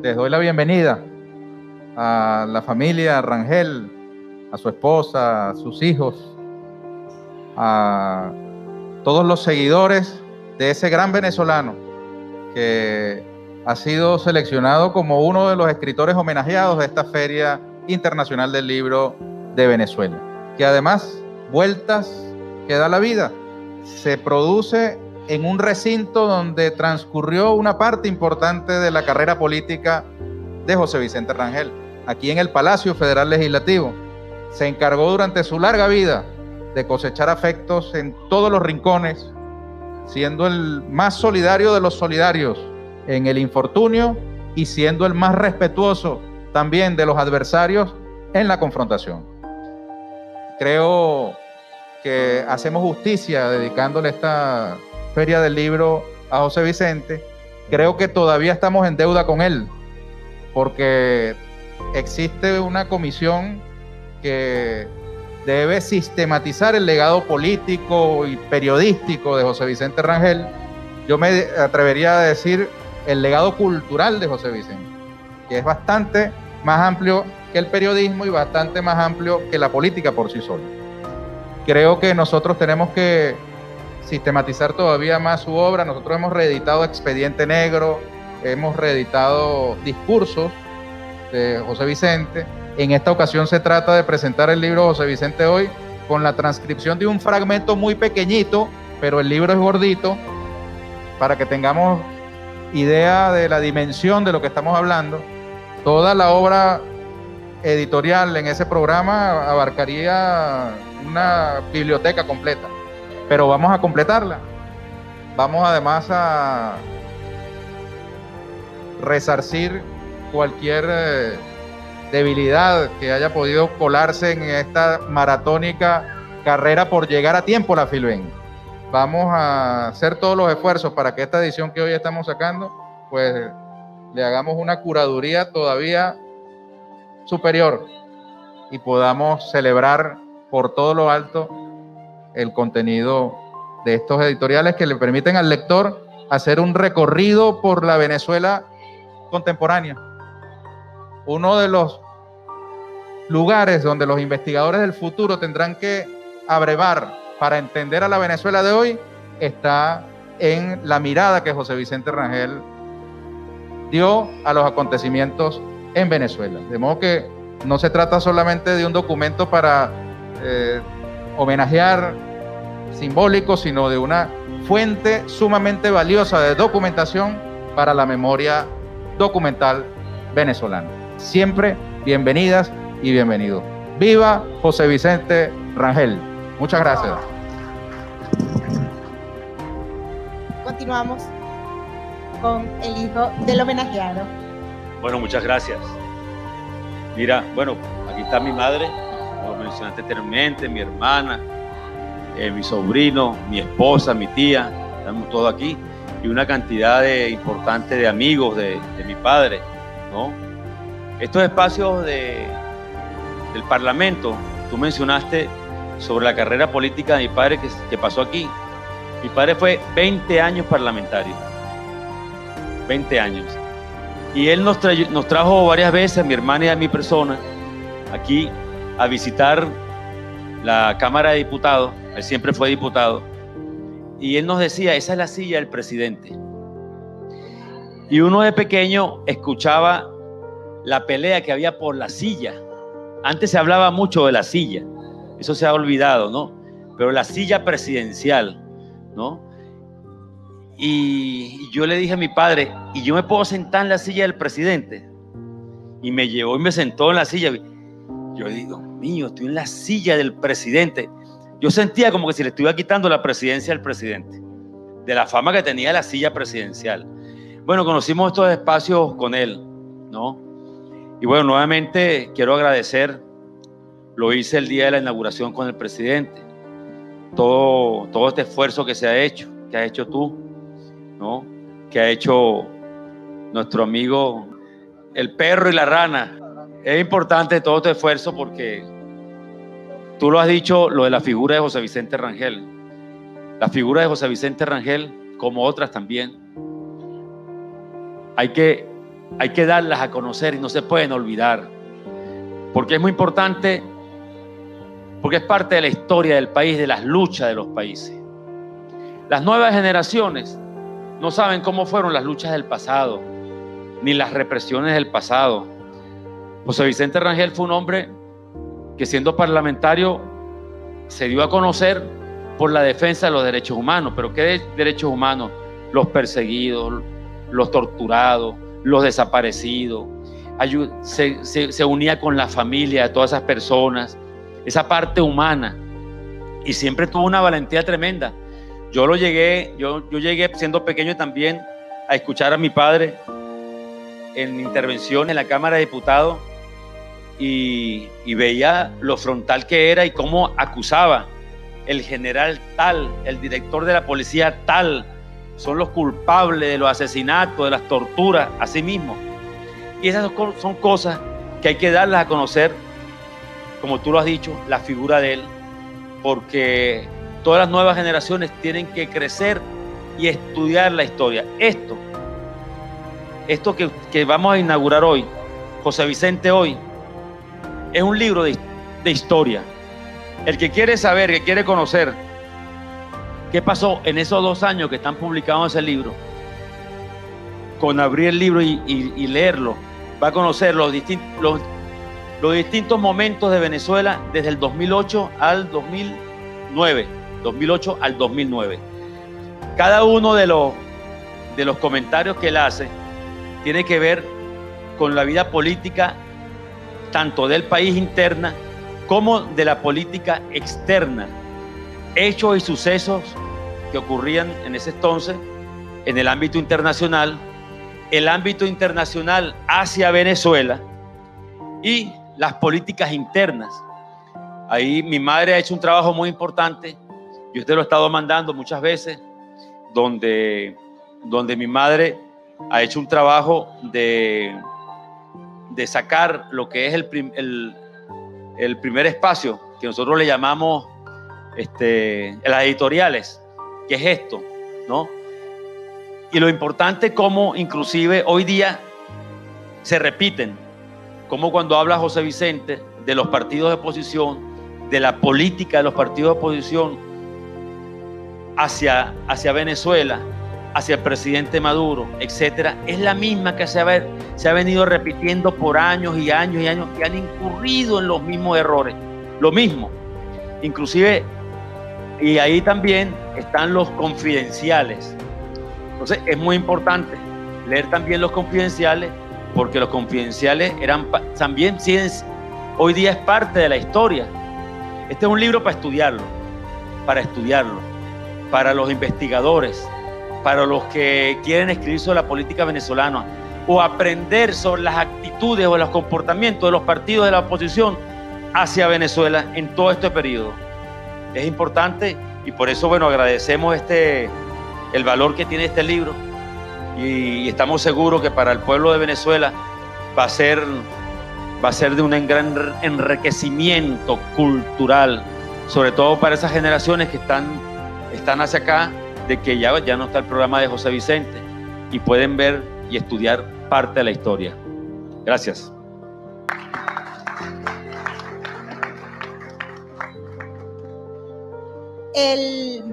Les doy la bienvenida a la familia Rangel, a su esposa, a sus hijos, a todos los seguidores de ese gran venezolano que ha sido seleccionado como uno de los escritores homenajeados de esta Feria Internacional del Libro de Venezuela, que además, vueltas que da la vida, se produce en un recinto donde transcurrió una parte importante de la carrera política de José Vicente Rangel, aquí en el Palacio Federal Legislativo. Se encargó durante su larga vida de cosechar afectos en todos los rincones, siendo el más solidario de los solidarios en el infortunio y siendo el más respetuoso también de los adversarios en la confrontación. Creo que hacemos justicia dedicándole esta Feria del Libro a José Vicente. Creo que todavía estamos en deuda con él, porque existe una comisión que debe sistematizar el legado político y periodístico de José Vicente Rangel. Yo me atrevería a decir el legado cultural de José Vicente, que es bastante más amplio que el periodismo y bastante más amplio que la política por sí sola. Creo que nosotros tenemos que sistematizar todavía más su obra. Nosotros hemos reeditado Expediente Negro, hemos reeditado discursos de José Vicente. En esta ocasión se trata de presentar el libro José Vicente Hoy con la transcripción de un fragmento muy pequeñito, pero el libro es gordito, para que tengamos idea de la dimensión de lo que estamos hablando. Toda la obra editorial en ese programa abarcaría una biblioteca completa, pero vamos a completarla. Vamos además a resarcir cualquier debilidad que haya podido colarse en esta maratónica carrera por llegar a tiempo a la Filben. Vamos a hacer todos los esfuerzos para que esta edición que hoy estamos sacando, pues le hagamos una curaduría todavía superior y podamos celebrar por todo lo alto el contenido de estos editoriales que le permiten al lector hacer un recorrido por la Venezuela contemporánea. Uno de los lugares donde los investigadores del futuro tendrán que abrevar para entender a la Venezuela de hoy está en la mirada que José Vicente Rangel dio a los acontecimientos en Venezuela. De modo que no se trata solamente de un documento para homenajear simbólico, sino de una fuente sumamente valiosa de documentación para la memoria documental venezolana. Siempre bienvenidas y bienvenidos. ¡Viva José Vicente Rangel! Muchas gracias. Continuamos con el hijo del homenajeado. Bueno, muchas gracias. Mira, bueno, aquí está mi madre, como mencionaste anteriormente, mi hermana, mi sobrino, mi esposa, mi tía, estamos todos aquí, y una cantidad importante de amigos de mi padre, ¿no? Estos espacios del Parlamento, tú mencionaste sobre la carrera política de mi padre que pasó aquí. Mi padre fue 20 años parlamentario, 20 años. Y él nos trajo varias veces, a mi hermana y a mi persona, aquí a visitar la Cámara de Diputados. Él siempre fue diputado. Y él nos decía, esa es la silla del presidente. Y uno de pequeño escuchaba la pelea que había por la silla. Antes se hablaba mucho de la silla. Eso se ha olvidado, ¿no? Pero la silla presidencial, ¿no? Y yo le dije a mi padre, ¿y yo me puedo sentar en la silla del presidente? Y me llevó y me sentó en la silla. Yo digo, mío, estoy en la silla del presidente. Yo sentía como que si le estuviera quitando la presidencia al presidente, de la fama que tenía la silla presidencial. Bueno, conocimos estos espacios con él, ¿no? Y bueno, nuevamente quiero agradecer, lo hice el día de la inauguración con el presidente, todo este esfuerzo que se ha hecho, que has hecho tú, ¿no? Que ha hecho nuestro amigo el perro y la rana. Es importante todo este esfuerzo porque tú lo has dicho, lo de la figura de José Vicente Rangel. La figura de José Vicente Rangel, como otras también, hay que hay que darlas a conocer y no se pueden olvidar, porque es muy importante, porque es parte de la historia del país, de las luchas de los países. Las nuevas generaciones no saben cómo fueron las luchas del pasado, ni las represiones del pasado. José Vicente Rangel fue un hombre que, siendo parlamentario, se dio a conocer por la defensa de los derechos humanos. ¿Pero qué derechos humanos? Los perseguidos, los torturados, los desaparecidos. Se unía con la familia de todas esas personas, esa parte humana, y siempre tuvo una valentía tremenda. Yo llegué siendo pequeño también a escuchar a mi padre en intervención en la Cámara de Diputados y veía lo frontal que era y cómo acusaba el general tal, el director de la policía tal, son los culpables de los asesinatos, de las torturas, así mismo. Y esas son cosas que hay que darlas a conocer, como tú lo has dicho, la figura de él, porque todas las nuevas generaciones tienen que crecer y estudiar la historia. Esto que vamos a inaugurar hoy, José Vicente hoy, es un libro de historia. El que quiere saber, que quiere conocer qué pasó en esos 2 años que están publicados en ese libro, con abrir el libro y leerlo, va a conocer los distintos momentos de Venezuela desde el 2008 al 2009. 2008 al 2009. Cada uno de los comentarios que él hace tiene que ver con la vida política, tanto del país interna como de la política externa, hechos y sucesos que ocurrían en ese entonces en el ámbito internacional, el ámbito internacional hacia Venezuela y las políticas internas. Ahí mi madre ha hecho un trabajo muy importante, y usted lo ha estado mandando muchas veces, donde mi madre ha hecho un trabajo de sacar lo que es el primer espacio, que nosotros le llamamos las editoriales, que es esto, ¿no? Y lo importante como inclusive hoy día se repiten, como cuando habla José Vicente de los partidos de oposición, de la política de los partidos de oposición hacia Venezuela, hacia el presidente Maduro, etcétera, es la misma que se ha venido repitiendo por años y años y años, que han incurrido en los mismos errores, lo mismo, inclusive, y ahí también están los confidenciales. Entonces es muy importante leer también los confidenciales, porque los confidenciales también hoy día es parte de la historia. Este es un libro para estudiarlo, para los investigadores, para los que quieren escribir sobre la política venezolana o aprender sobre las actitudes o los comportamientos de los partidos de la oposición hacia Venezuela en todo este periodo. Es importante, y por eso, bueno, agradecemos el valor que tiene este libro, y estamos seguros que para el pueblo de Venezuela va a ser de un gran enriquecimiento cultural, sobre todo para esas generaciones que están hacia acá, de que ya no está el programa de José Vicente y pueden ver y estudiar parte de la historia. Gracias. El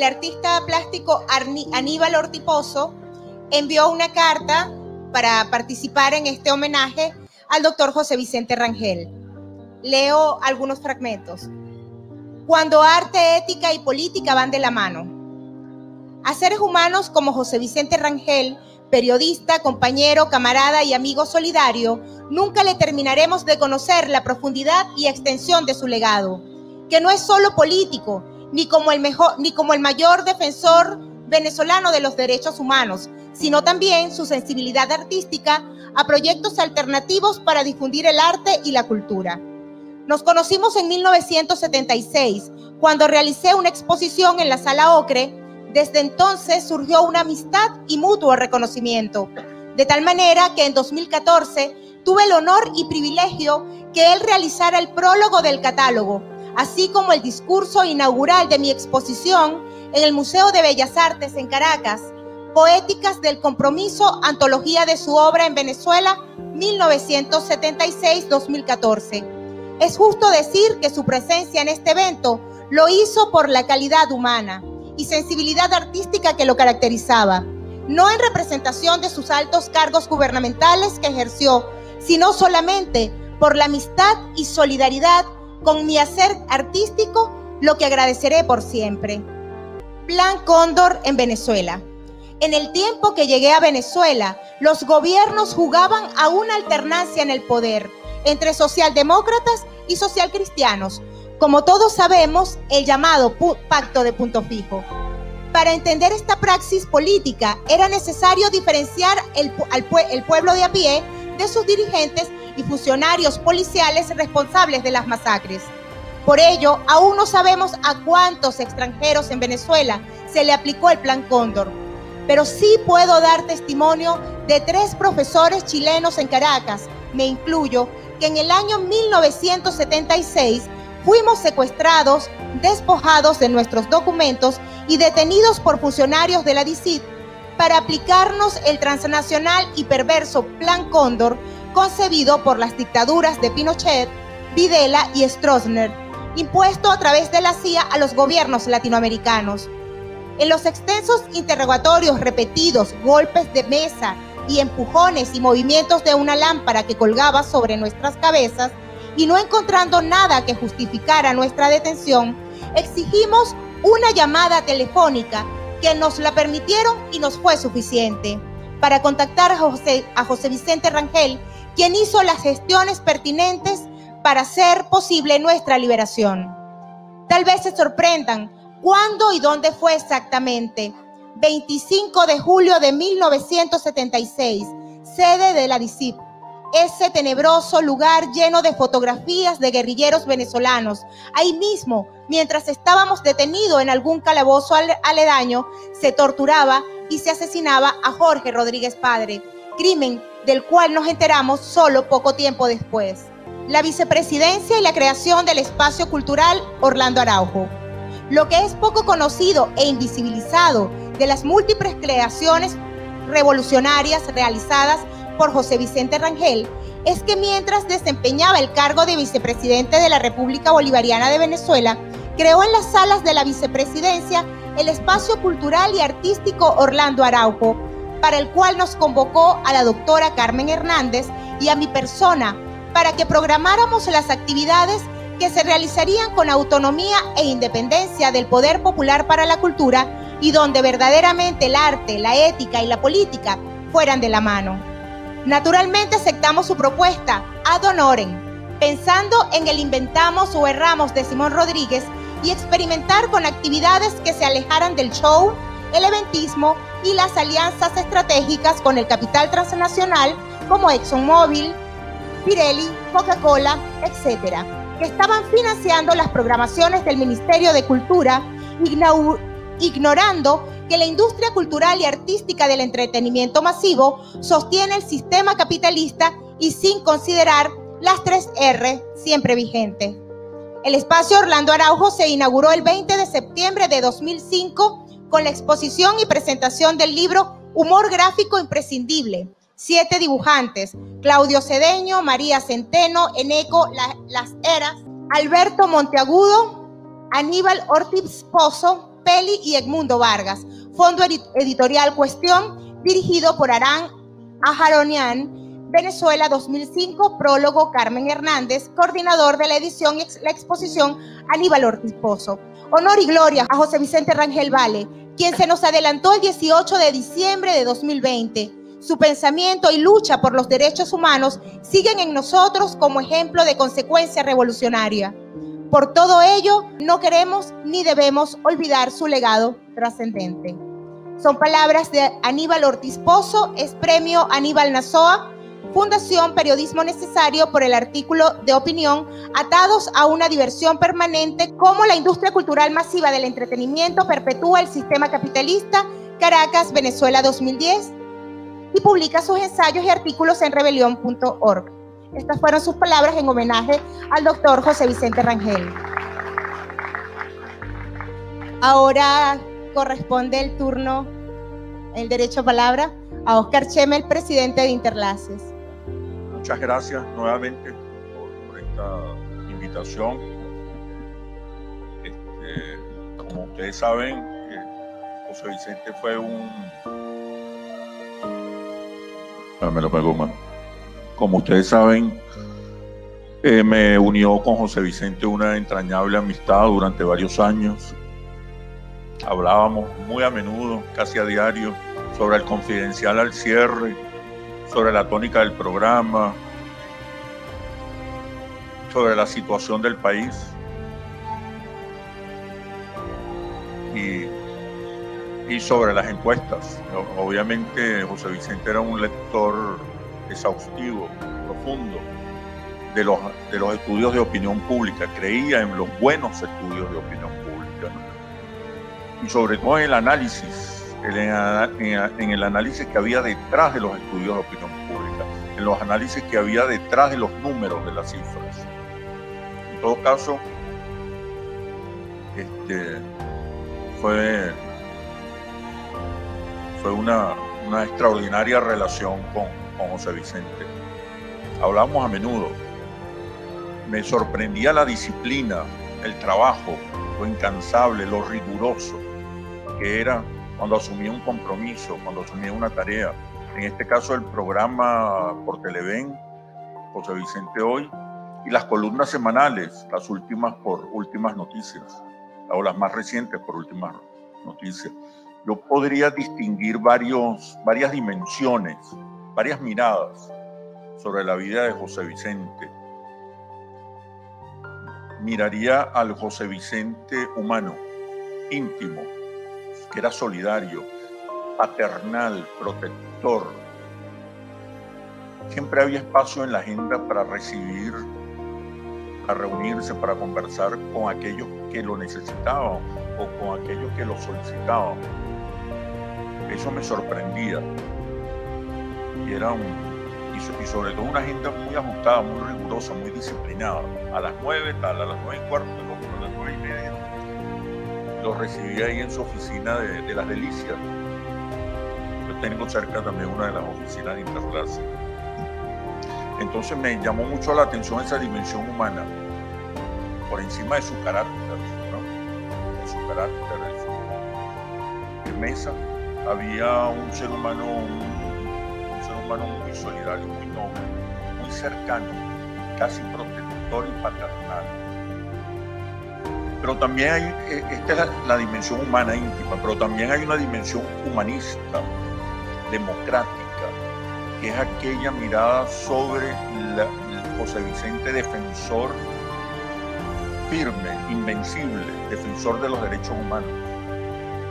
artista plástico Aníbal Ortiposo envió una carta para participar en este homenaje al doctor José Vicente Rangel. Leo algunos fragmentos. Cuando arte, ética y política van de la mano. A seres humanos como José Vicente Rangel, periodista, compañero, camarada y amigo solidario, nunca le terminaremos de conocer la profundidad y extensión de su legado, que no es solo político, ni como el mayor defensor venezolano de los derechos humanos, sino también su sensibilidad artística a proyectos alternativos para difundir el arte y la cultura. Nos conocimos en 1976, cuando realicé una exposición en la Sala Ocre. Desde entonces surgió una amistad y mutuo reconocimiento, de tal manera que en 2014 tuve el honor y privilegio que él realizara el prólogo del catálogo, así como el discurso inaugural de mi exposición en el Museo de Bellas Artes en Caracas, Poéticas del Compromiso, antología de su obra en Venezuela, 1976-2014. Es justo decir que su presencia en este evento lo hizo por la calidad humana y sensibilidad artística que lo caracterizaba, no en representación de sus altos cargos gubernamentales que ejerció, sino solamente por la amistad y solidaridad con mi hacer artístico, lo que agradeceré por siempre. Plan Cóndor en Venezuela. En el tiempo que llegué a Venezuela, los gobiernos jugaban a una alternancia en el poder entre socialdemócratas y socialcristianos, como todos sabemos, el llamado Pacto de Punto Fijo. Para entender esta praxis política era necesario diferenciar el pueblo de a pie de sus dirigentes y funcionarios policiales responsables de las masacres. Por ello, aún no sabemos a cuántos extranjeros en Venezuela se le aplicó el Plan Cóndor, pero sí puedo dar testimonio de 3 profesores chilenos en Caracas, me incluyo, que en el año 1976 fuimos secuestrados, despojados de nuestros documentos y detenidos por funcionarios de la DICIT para aplicarnos el transnacional y perverso Plan Cóndor concebido por las dictaduras de Pinochet, Videla y Stroessner, impuesto a través de la CIA a los gobiernos latinoamericanos. En los extensos interrogatorios repetidos, golpes de mesa y empujones y movimientos de una lámpara que colgaba sobre nuestras cabezas, y no encontrando nada que justificara nuestra detención, exigimos una llamada telefónica que nos la permitieron y nos fue suficiente para contactar a José Vicente Rangel, quien hizo las gestiones pertinentes para hacer posible nuestra liberación. Tal vez se sorprendan cuándo y dónde fue exactamente. 25 de julio de 1976, sede de la DICIT. Ese tenebroso lugar lleno de fotografías de guerrilleros venezolanos. Ahí mismo, mientras estábamos detenidos en algún calabozo aledaño, se torturaba y se asesinaba a Jorge Rodríguez Padre, crimen del cual nos enteramos solo poco tiempo después. La vicepresidencia y la creación del espacio cultural Orlando Araujo. Lo que es poco conocido e invisibilizado de las múltiples creaciones revolucionarias realizadas por José Vicente Rangel es que mientras desempeñaba el cargo de vicepresidente de la República Bolivariana de Venezuela, creó en las salas de la vicepresidencia el espacio cultural y artístico Orlando Araujo, para el cual nos convocó a la doctora Carmen Hernández y a mi persona para que programáramos las actividades que se realizarían con autonomía e independencia del poder popular para la cultura y donde verdaderamente el arte, la ética y la política fueran de la mano. Naturalmente aceptamos su propuesta ad honorem, pensando en el inventamos o erramos de Simón Rodríguez y experimentar con actividades que se alejaran del show, el eventismo y las alianzas estratégicas con el capital transnacional como ExxonMobil, Pirelli, Coca-Cola, etc., que estaban financiando las programaciones del Ministerio de Cultura, ignorando que la industria cultural y artística del entretenimiento masivo sostiene el sistema capitalista y sin considerar las 3 R siempre vigentes. El espacio Orlando Araujo se inauguró el 20 de septiembre de 2005 con la exposición y presentación del libro Humor Gráfico Imprescindible. 7 dibujantes, Claudio Cedeño, María Centeno, Eneco Las Heras, Alberto Monteagudo, Aníbal Ortiz Pozo, Peli y Edmundo Vargas. Fondo editorial Cuestión, dirigido por Arán Ajaronian, Venezuela 2005, prólogo Carmen Hernández, coordinador de la edición y la exposición Aníbal Ortiz Pozo. Honor y gloria a José Vicente Rangel Vale, quien se nos adelantó el 18 de diciembre de 2020. Su pensamiento y lucha por los derechos humanos siguen en nosotros como ejemplo de consecuencia revolucionaria. Por todo ello, no queremos ni debemos olvidar su legado trascendente. Son palabras de Aníbal Ortiz Pozo, es premio Aníbal Nazoa, Fundación Periodismo Necesario por el artículo de opinión Atados a una diversión permanente, cómo la industria cultural masiva del entretenimiento perpetúa el sistema capitalista, Caracas, Venezuela 2010, y publica sus ensayos y artículos en rebelión.org. Estas fueron sus palabras en homenaje al doctor José Vicente Rangel. Ahora corresponde el turno el derecho a palabra a Oscar Chema, presidente de Interlaces. Muchas gracias nuevamente por esta invitación. Como ustedes saben, José Vicente fue me lo pegó más. Como ustedes saben, me unió con José Vicente una entrañable amistad durante varios años. Hablábamos muy a menudo, casi a diario, sobre el Confidencial al cierre, sobre la tónica del programa, sobre la situación del país y sobre las encuestas. Obviamente José Vicente era un lector exhaustivo, profundo de los estudios de opinión pública, creía en los buenos estudios de opinión pública, ¿no? Y sobre todo en el análisis, en el análisis que había detrás de los estudios de opinión pública, en los análisis que había detrás de los números de las cifras. En todo caso, fue una extraordinaria relación con José Vicente. Hablamos a menudo. Me sorprendía la disciplina, el trabajo, lo incansable, lo riguroso que era cuando asumía un compromiso, cuando asumía una tarea. En este caso el programa por Televen, José Vicente Hoy, y las columnas semanales, las últimas por Últimas Noticias, o las más recientes por Últimas Noticias. Yo podría distinguir varias dimensiones, varias miradas sobre la vida de José Vicente. Miraría al José Vicente humano, íntimo, que era solidario, paternal, protector. Siempre había espacio en la agenda para recibir, para reunirse, para conversar con aquellos que lo necesitaban o con aquellos que lo solicitaban. Eso me sorprendía. Y sobre todo una agenda muy ajustada, muy rigurosa, muy disciplinada. A las 9 tal, a las 9:15, a las 9:30. Lo recibí ahí en su oficina de Las Delicias. Yo tengo cerca también una de las oficinas de Interlaces. Entonces me llamó mucho la atención esa dimensión humana, por encima de su carácter, ¿no? De su carácter, de su firmeza. Había un ser humano muy solidario, muy noble, muy cercano, casi protector y paternal. Pero también hay, esta es la dimensión humana íntima, pero también hay una dimensión humanista, democrática, que es aquella mirada sobre José Vicente, defensor firme, invencible, defensor de los derechos humanos,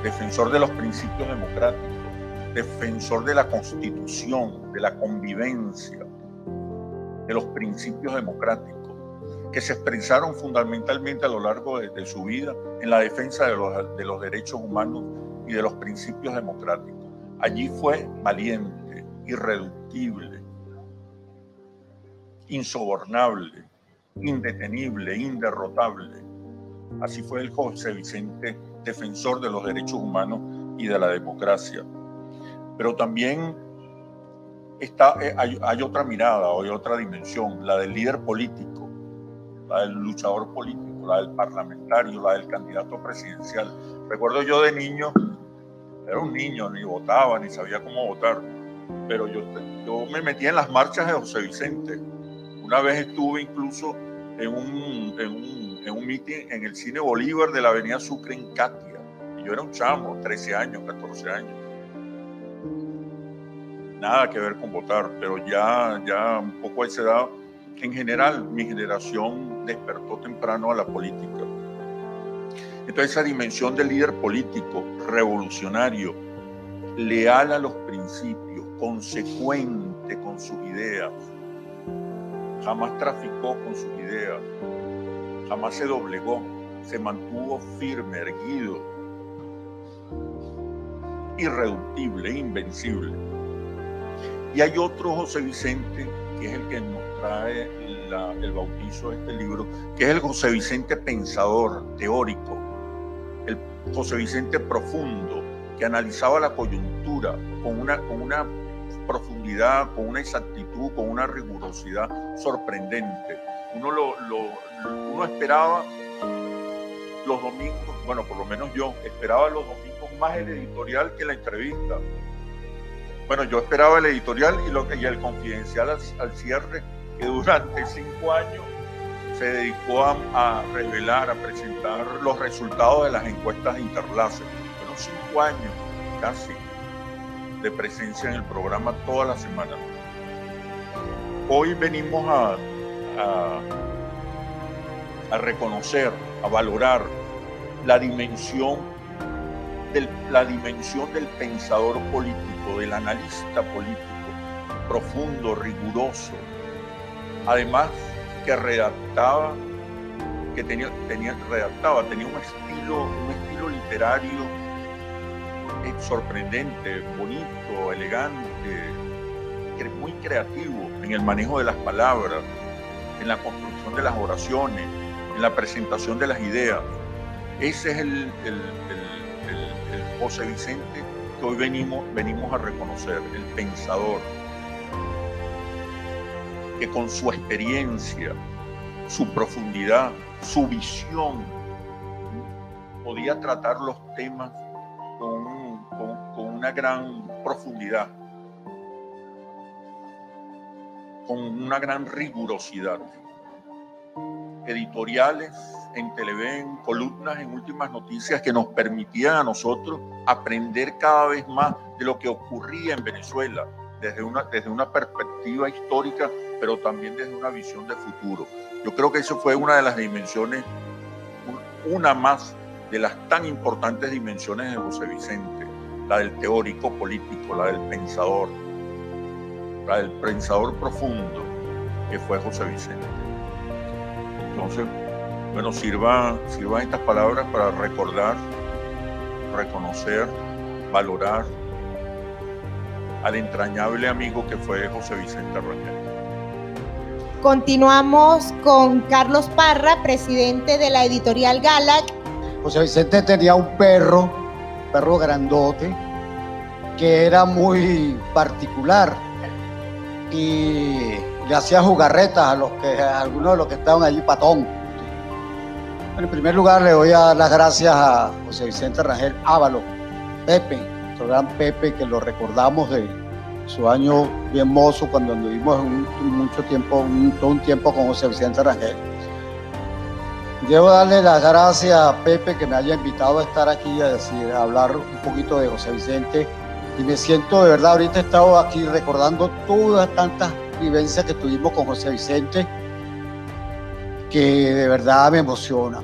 defensor de los principios democráticos, defensor de la Constitución, de la convivencia, de los principios democráticos, que se expresaron fundamentalmente a lo largo de su vida en la defensa de los derechos humanos y de los principios democráticos. Allí fue valiente, irreductible, insobornable, indetenible, inderrotable. Así fue el José Vicente, defensor de los derechos humanos y de la democracia. Pero también hay otra mirada, hay otra dimensión, la del líder político, la del luchador político, la del parlamentario, la del candidato presidencial. Recuerdo yo de niño, era un niño, ni votaba, ni sabía cómo votar, pero yo me metía en las marchas de José Vicente. Una vez estuve incluso en un meeting en el Cine Bolívar de la Avenida Sucre en Catia. Y yo era un chamo, 13 años, 14 años. Nada que ver con votar, pero ya un poco a esa edad, en general, mi generación despertó temprano a la política. Entonces esa dimensión del líder político, revolucionario, leal a los principios, consecuente con sus ideas, jamás traficó con sus ideas, jamás se doblegó, se mantuvo firme, erguido, irreductible, invencible. Y hay otro José Vicente, que es el que nos trae el bautizo de este libro, que es el José Vicente pensador, teórico, el José Vicente profundo, que analizaba la coyuntura lectura, con una profundidad, con una exactitud, con una rigurosidad sorprendente. Uno esperaba los domingos, bueno, por lo menos yo esperaba los domingos más el editorial que la entrevista. Bueno, yo esperaba el editorial y el confidencial al cierre, que durante 5 años se dedicó a revelar, a presentar los resultados de las encuestas de Interlace. Fueron 5 años casi de presencia en el programa toda la semana. Hoy venimos a reconocer, a valorar la dimensión del pensador político, del analista político, profundo, riguroso, además que redactaba, tenía un estilo literario sorprendente, bonito, elegante, muy creativo en el manejo de las palabras, en la construcción de las oraciones, en la presentación de las ideas. Ese es el José Vicente que hoy venimos a reconocer, el pensador, que con su experiencia, su profundidad, su visión, podía tratar los temas con una gran profundidad, con una gran rigurosidad. Editoriales en Televen, columnas en Últimas Noticias que nos permitían a nosotros aprender cada vez más de lo que ocurría en Venezuela desde una perspectiva histórica, pero también desde una visión de futuro. Yo creo que eso fue una de las dimensiones, una más de las tan importantes dimensiones de José Vicente, la del teórico político, la del pensador profundo que fue José Vicente. Entonces, bueno, sirvan estas palabras para recordar, reconocer, valorar al entrañable amigo que fue José Vicente Rangel. Continuamos con Carlos Parra, presidente de la editorial Galac. José Vicente tenía un perro grandote, que era muy particular y le hacía jugarretas a algunos de los que estaban allí, patón. En primer lugar, le voy a dar las gracias a José Vicente Rangel Ávalo, Pepe, nuestro gran Pepe, que lo recordamos de su año bien mozo cuando anduvimos todo un tiempo con José Vicente Rangel. Debo darle las gracias a Pepe que me haya invitado a estar aquí a hablar un poquito de José Vicente, y me siento de verdad, ahorita he estado aquí recordando todas tantas vivencias que tuvimos con José Vicente, que de verdad me emociona.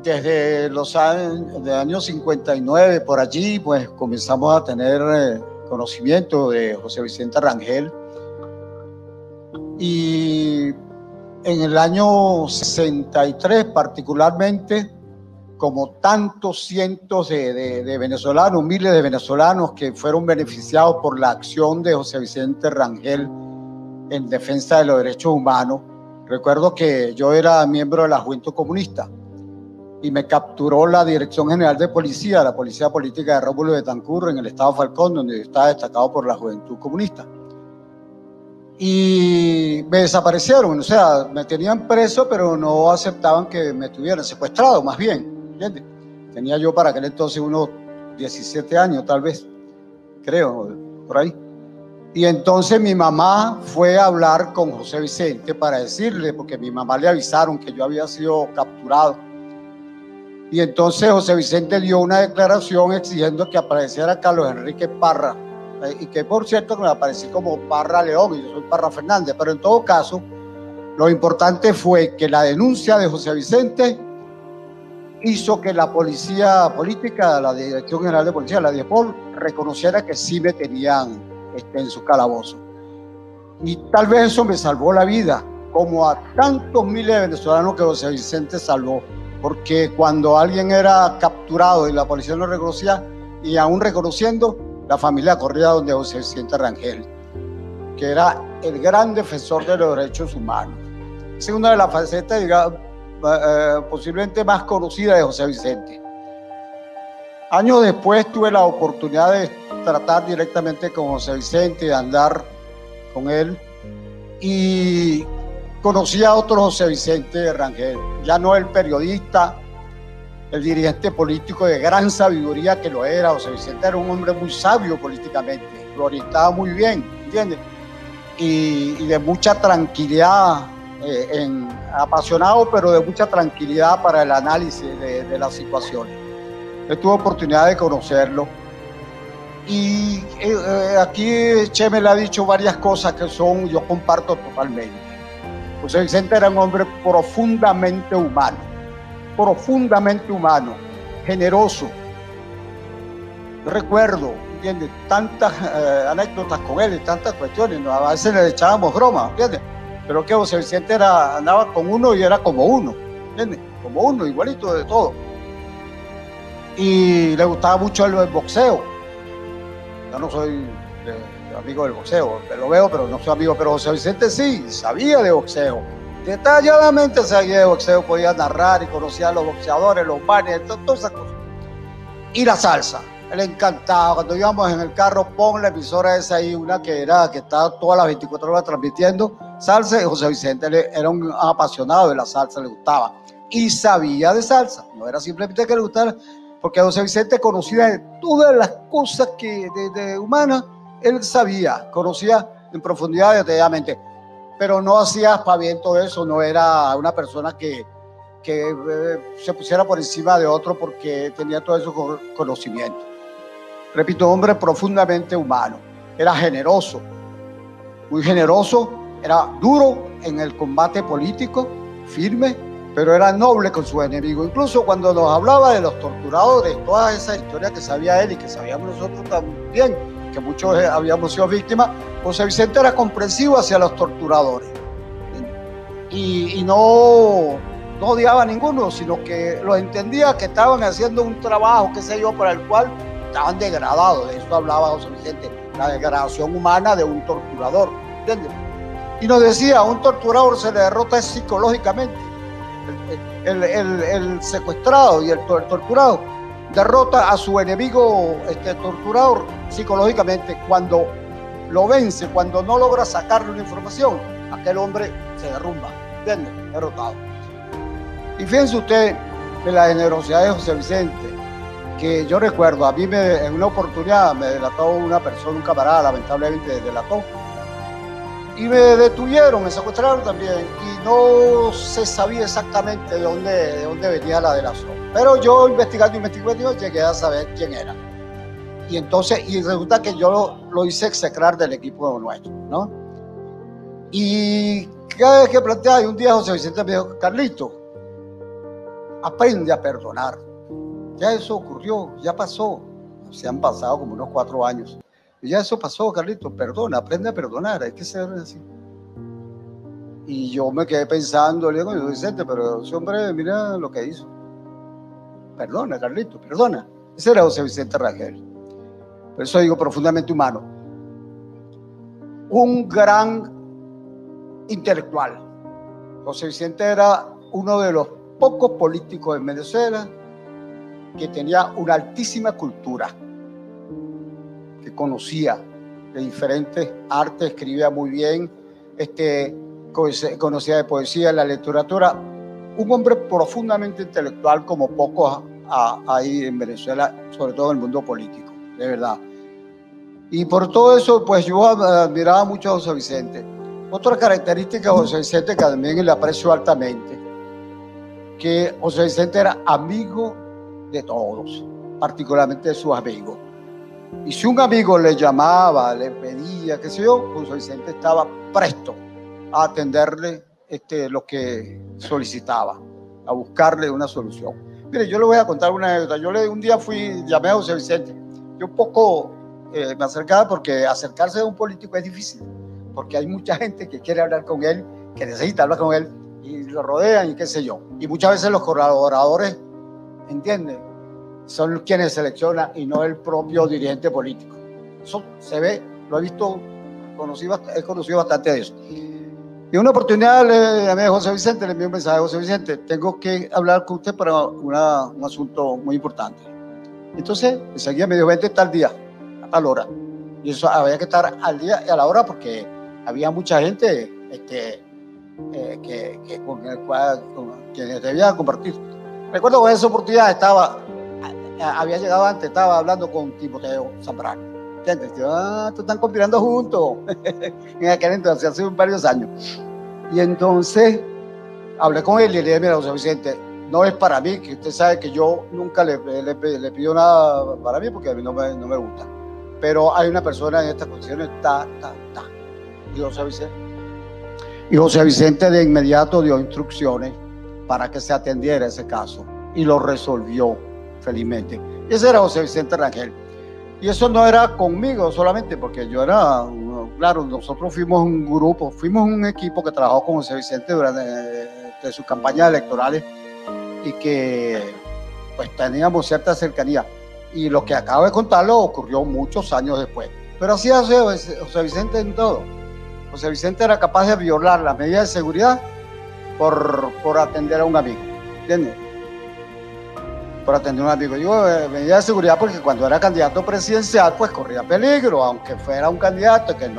Desde los años 59 por allí, pues comenzamos a tener conocimiento de José Vicente Rangel, y en el año 63 particularmente, como tantos cientos de venezolanos, miles de venezolanos que fueron beneficiados por la acción de José Vicente Rangel en defensa de los derechos humanos. Recuerdo que yo era miembro de la Juventud Comunista y me capturó la Dirección General de Policía, la Policía Política de Rómulo Betancourt en el estado Falcón, donde estaba destacado por la Juventud Comunista. Y me desaparecieron, o sea, me tenían preso, pero no aceptaban que me tuvieran secuestrado, más bien, ¿entiendes? Tenía yo para aquel entonces unos 17 años, tal vez, creo, por ahí. Y entonces mi mamá fue a hablar con José Vicente para decirle, porque a mi mamá le avisaron que yo había sido capturado. Y entonces José Vicente dio una declaración exigiendo que apareciera Carlos Enrique Parra, y que por cierto me aparecí como Parra León y yo soy Parra Fernández, pero en todo caso lo importante fue que la denuncia de José Vicente hizo que la policía política, la Dirección General de Policía, la DIEPOL, reconociera que sí me tenían en su calabozo. Y tal vez eso me salvó la vida, como a tantos miles de venezolanos que José Vicente salvó, porque cuando alguien era capturado y la policía lo reconocía, y aún reconociendo, la familia corría donde José Vicente Rangel, que era el gran defensor de los derechos humanos. Esa es una de las facetas, digamos, posiblemente más conocida de José Vicente. Años después tuve la oportunidad de tratar directamente con José Vicente, de andar con él, y conocí a otro José Vicente Rangel, ya no el periodista, el dirigente político de gran sabiduría que lo era. José Vicente era un hombre muy sabio políticamente, lo orientaba muy bien, ¿entiendes? Y de mucha tranquilidad, apasionado, pero de mucha tranquilidad para el análisis de las situaciones. Yo tuve oportunidad de conocerlo. Y aquí Cheme le ha dicho varias cosas que yo comparto totalmente. José Vicente era un hombre profundamente humano, generoso. Yo recuerdo, ¿entiendes?, tantas anécdotas con él y tantas cuestiones, ¿no? A veces le echábamos bromas, ¿entiendes? Pero que José Vicente andaba con uno y era como uno, ¿entiendes? Como uno, igualito de todo. Y le gustaba mucho el boxeo. Yo no soy amigo del boxeo, lo veo, pero no soy amigo. Pero José Vicente sí, sabía de boxeo. Detalladamente sabía de boxeo, podía narrar y conocía a los boxeadores, los bares, todas esas cosas. Y la salsa, le encantaba. Cuando íbamos en el carro, pon la emisora esa ahí, una que estaba todas las 24 horas transmitiendo salsa, y José Vicente era un apasionado de la salsa, le gustaba. Y sabía de salsa, no era simplemente que le gustara, porque José Vicente conocía de todas las cosas de humanas, él sabía, conocía en profundidad detalladamente, pero no hacía aspaviento de eso, no era una persona que se pusiera por encima de otro porque tenía todo eso conocimiento. Repito, hombre profundamente humano, era generoso, muy generoso, era duro en el combate político, firme, pero era noble con sus enemigos. Incluso cuando nos hablaba de los torturadores, todas esas historias que sabía él y que sabíamos nosotros también, que muchos habíamos sido víctimas, José Vicente era comprensivo hacia los torturadores. Y no odiaba a ninguno, sino que los entendía que estaban haciendo un trabajo, qué sé yo, para el cual estaban degradados. De eso hablaba José Vicente, la degradación humana de un torturador, ¿entiendes? Y nos decía, a un torturador se le derrota psicológicamente. El secuestrado y el torturado derrota a su enemigo torturador psicológicamente. Cuando lo vence, cuando no logra sacarle una información, aquel hombre se derrumba, ¿entiendes? Derrotado. Y fíjense usted de la generosidad de José Vicente, que yo recuerdo, a mí en una oportunidad me delató una persona, un camarada, lamentablemente delató, y me detuvieron, me secuestraron también, y no se sabía exactamente de dónde venía la delación. Pero yo investigando, llegué a saber quién era. Y entonces, resulta que yo lo hice execrar del equipo nuestro, ¿no? Y cada vez que planteaba, y un día José Vicente me dijo, Carlito, aprende a perdonar. Ya eso ocurrió, ya pasó. Se han pasado como unos 4 años. Y ya eso pasó, Carlito, perdona, aprende a perdonar, hay que ser así. Y yo me quedé pensando, le digo, Vicente, pero ese hombre, mira lo que hizo. Perdona, Carlito, perdona. Ese era José Vicente Rangel. Por eso digo, profundamente humano. Un gran intelectual. José Vicente era uno de los pocos políticos en Venezuela que tenía una altísima cultura, que conocía de diferentes artes, escribía muy bien, conocía de poesía, la literatura, un hombre profundamente intelectual como pocos hay en Venezuela, sobre todo en el mundo político, de verdad. Y por todo eso, pues yo admiraba mucho a José Vicente. Otra característica de José Vicente que también le aprecio altamente, que José Vicente era amigo de todos, particularmente de sus amigos. Y si un amigo le llamaba, le pedía, qué sé yo, José Vicente estaba presto a atenderle lo que solicitaba, a buscarle una solución. Mire, yo le voy a contar una anécdota. Un día llamé a José Vicente. Yo poco me acercaba, porque acercarse a un político es difícil, porque hay mucha gente que quiere hablar con él, que necesita hablar con él, y lo rodean y qué sé yo. Y muchas veces los colaboradores, ¿entienden?, son quienes seleccionan y no el propio dirigente político. Eso se ve, lo he visto, he conocido bastante de eso. Y una oportunidad le llamé a José Vicente, le envié un mensaje a José Vicente, tengo que hablar con usted para un asunto muy importante. Entonces, enseguida me dijo, vente tal día, a tal hora. Y eso había que estar al día y a la hora porque había mucha gente con quienes debía compartir. Recuerdo que en esa oportunidad había llegado antes, estaba hablando con Timoteo Zambrano. ¿Entiendes? Están conspirando juntos. En aquel entonces, hace varios años. Y entonces hablé con él y le dije, mira, José Vicente, no es para mí, que usted sabe que yo nunca le pido nada para mí porque a mí no me gusta. Pero hay una persona en estas condiciones, y José Vicente de inmediato dio instrucciones para que se atendiera ese caso y lo resolvió felizmente. Y ese era José Vicente Rangel. Y eso no era conmigo solamente, porque yo era, claro, nosotros fuimos un grupo, fuimos un equipo que trabajó con José Vicente durante sus campañas electorales y que pues teníamos cierta cercanía. Y lo que acabo de contarlo ocurrió muchos años después. Pero así hace José Vicente en todo. José Vicente era capaz de violar las medidas de seguridad por atender a un amigo. ¿Entiendes? Por atender a un amigo. Digo, medidas de seguridad porque cuando era candidato presidencial, pues corría peligro, aunque fuera un candidato que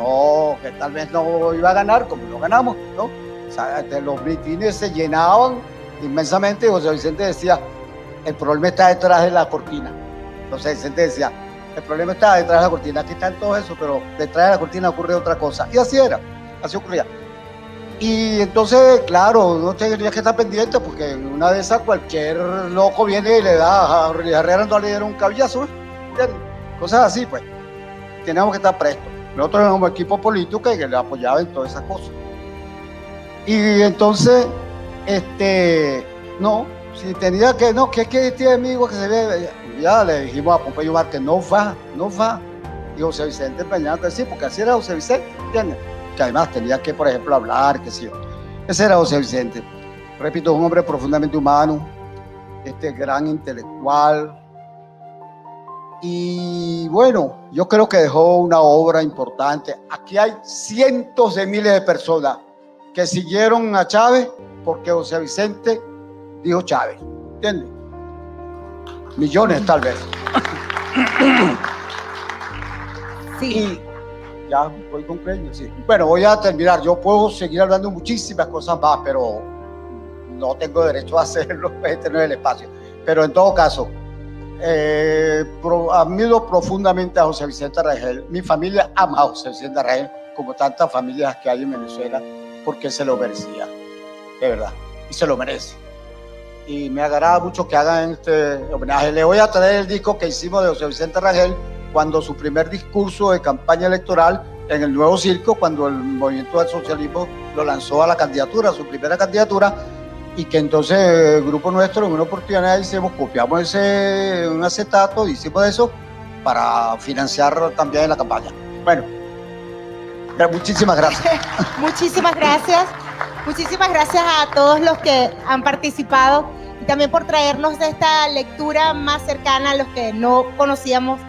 tal vez no iba a ganar, como no ganamos, ¿no? O sea, los mitines se llenaban inmensamente y José Vicente decía, el problema está detrás de la cortina. José Vicente decía, el problema está detrás de la cortina, aquí están todo eso, pero detrás de la cortina ocurre otra cosa. Y así era, así ocurría. Y entonces, claro, uno tenía que estar pendiente porque en una de esas cualquier loco viene y le da a Herrera, no le dieron un cabellazo, ¿eh? Cosas así, pues. Teníamos que estar prestos. Nosotros éramos equipo político que le apoyaba en todas esas cosas. Y entonces, no, si tenía que, no, que es que este amigo que se ve, ya le dijimos a Pompeyo Márquez, no va. Y José Vicente empeñado que sí, porque así era José Vicente, ¿entiendes? Que además tenía que, por ejemplo, hablar, qué sé yo. Ese era José Vicente. Repito, un hombre profundamente humano, gran intelectual. Y bueno, yo creo que dejó una obra importante. Aquí hay cientos de miles de personas que siguieron a Chávez porque José Vicente dijo Chávez, ¿entiendes? Millones tal vez. Sí. Y ya voy concluyendo, sí. Bueno, voy a terminar. Yo puedo seguir hablando muchísimas cosas más, pero no tengo derecho a hacerlo, este no es el espacio. Pero en todo caso, admiro profundamente a José Vicente Rangel. Mi familia ama a José Vicente Rangel, como tantas familias que hay en Venezuela, porque se lo merecía, de verdad, y se lo merece. Y me agrada mucho que hagan este homenaje. Le voy a traer el disco que hicimos de José Vicente Rangel cuando su primer discurso de campaña electoral en el Nuevo Circo, cuando el movimiento del socialismo lo lanzó a la candidatura, a su primera candidatura, y que entonces el grupo nuestro en una oportunidad copiamos un acetato, hicimos eso para financiar también la campaña. Bueno, muchísimas gracias. Muchísimas gracias. Muchísimas gracias a todos los que han participado y también por traernos esta lectura más cercana a los que no conocíamos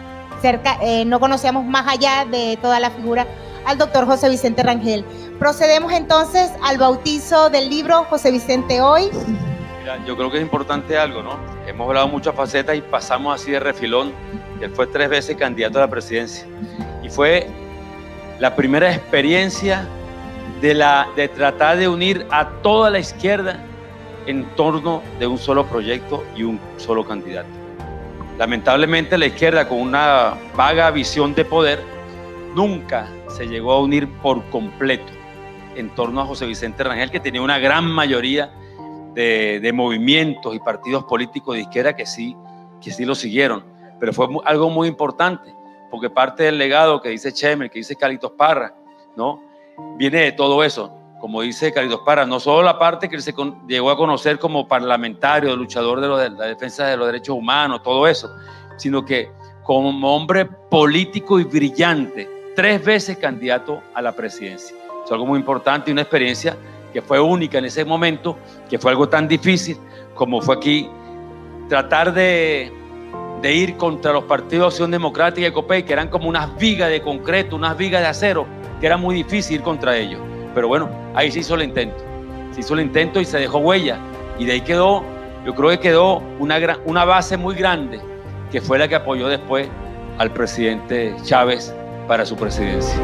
más allá de toda la figura al doctor José Vicente Rangel. Procedemos entonces al bautizo del libro José Vicente Hoy. Mira, yo creo que es importante algo, ¿no? Hemos hablado muchas facetas y pasamos así de refilón. Él fue 3 veces candidato a la presidencia y fue la primera experiencia de tratar de unir a toda la izquierda en torno de un solo proyecto y un solo candidato. Lamentablemente la izquierda, con una vaga visión de poder, nunca se llegó a unir por completo en torno a José Vicente Rangel, que tenía una gran mayoría de movimientos y partidos políticos de izquierda que sí lo siguieron. Pero fue algo muy importante, porque parte del legado que dice Chemer, que dice Carlitos Parra, ¿no?, viene de todo eso. Como dice Carlitos Parra, no solo la parte que él se llegó a conocer como parlamentario, luchador de la defensa de los derechos humanos, todo eso, sino que como hombre político y brillante, 3 veces candidato a la presidencia. Es algo muy importante y una experiencia que fue única en ese momento, que fue algo tan difícil como fue aquí tratar de ir contra los partidos de Acción Democrática y COPEI, que eran como unas vigas de concreto, unas vigas de acero, que era muy difícil ir contra ellos. Pero bueno, ahí se hizo el intento y se dejó huella, y de ahí quedó, yo creo que quedó una base muy grande que fue la que apoyó después al presidente Chávez para su presidencia.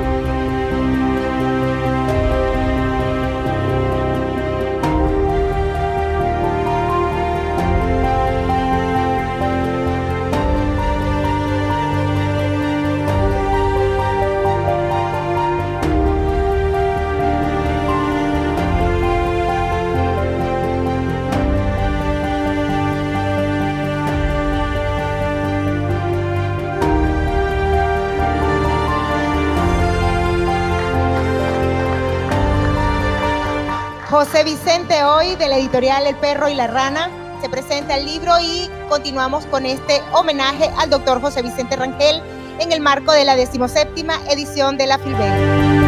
José Vicente hoy, de la editorial El Perro y la Rana, se presenta el libro y continuamos con este homenaje al doctor José Vicente Rangel en el marco de la 17ª edición de la Filben.